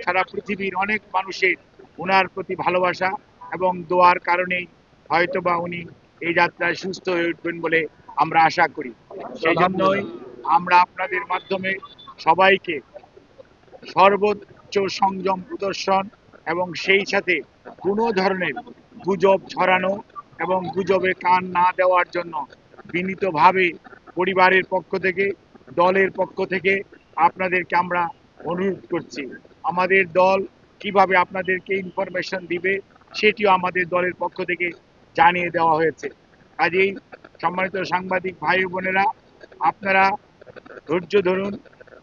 সারা পৃথিবীর অনেক মানুষের ওনার প্রতি ভালোবাসা এবং দোয়ার কারণেই হয়তোবা উনি এই যাত্রায় সুস্থ হয়ে উঠবেন বলে আমরা আশা করি। সেই জন্যই আমরা আপনাদের মাধ্যমে সবাইকে সর্বোচ্চ সংযম প্রদর্শন এবং সেই সাথে কোনো ধরনের গুজব ছড়ানো এবং গুজবে কান না দেওয়ার জন্য বিনীতভাবে পরিবারের পক্ষ থেকে, দলের পক্ষ থেকে আপনাদেরকে আমরা অনুরোধ করছি। আমাদের দল কিভাবে আপনাদেরকে ইনফরমেশন দিবে সেটিও আমাদের দলের পক্ষ থেকে জানিয়ে দেওয়া হয়েছে। কাজেই সম্মানিত সাংবাদিক ভাই বোনেরা, আপনারা ধৈর্য ধরুন।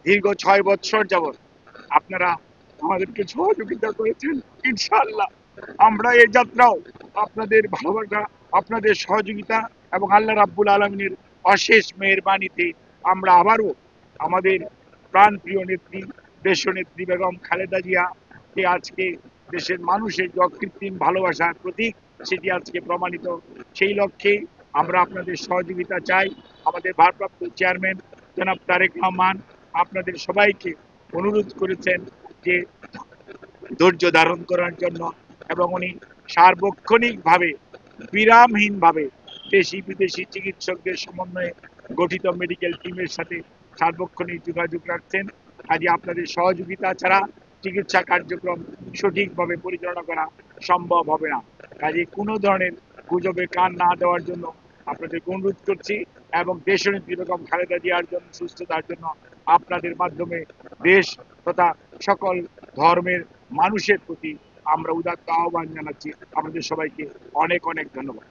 দীর্ঘ 6 বৎসর যাবৎ আপনারা আমাদেরকে সহযোগিতা করেছেন। ইনশাআল্লাহ আমরা এই যাত্রাও আপনাদের ভালোবাসা, আপনাদের সহযোগিতা এবং আল্লাহ রাব্বুল আলামিনের অশেষ মেহেরবানিতে আমরা আবারও আমাদের প্রাণপ্রিয় নেত্রী, দেশনেত্রী বেগম খালেদা জিয়া কে আজকে দেশের মানুষের যে অকৃত্রিম ভালোবাসার প্রতীক সেটি আজকে প্রমাণিত। সেই লক্ষ্যে আমরা আপনাদের সহযোগিতা চাই। আমাদের ভারপ্রাপ্ত চেয়ারম্যান জনাব তারেক রহমান আপনাদের সবাইকে অনুরোধ করেছেন যে ধৈর্য ধারণ করার জন্য এবং উনি সার্বক্ষণিকভাবে বিরামহীনভাবে দেশি বিদেশি চিকিৎসকদের সমন্বয়ে গঠিত মেডিকেল টিমের সাথে সার্বক্ষণিক যোগাযোগ রাখছেন। কাজে আপনাদের সহযোগিতা ছাড়া চিকিৎসা কার্যক্রম সঠিকভাবে পরিচালনা করা সম্ভব হবে না। কাজে কোনো ধরনের গুজবে কান না দেওয়ার জন্য আপনাদের অনুরোধ করছি এবং দেশনেত্রী বেগম খালেদা জিয়ার জন্য সুস্থতার জন্য আপনাদের মাধ্যমে দেশ তথা সকল ধর্মের মানুষের প্রতি আমরা উদাত্ত আহ্বান জানাচ্ছি। আপনাদের সবাইকে অনেক অনেক ধন্যবাদ।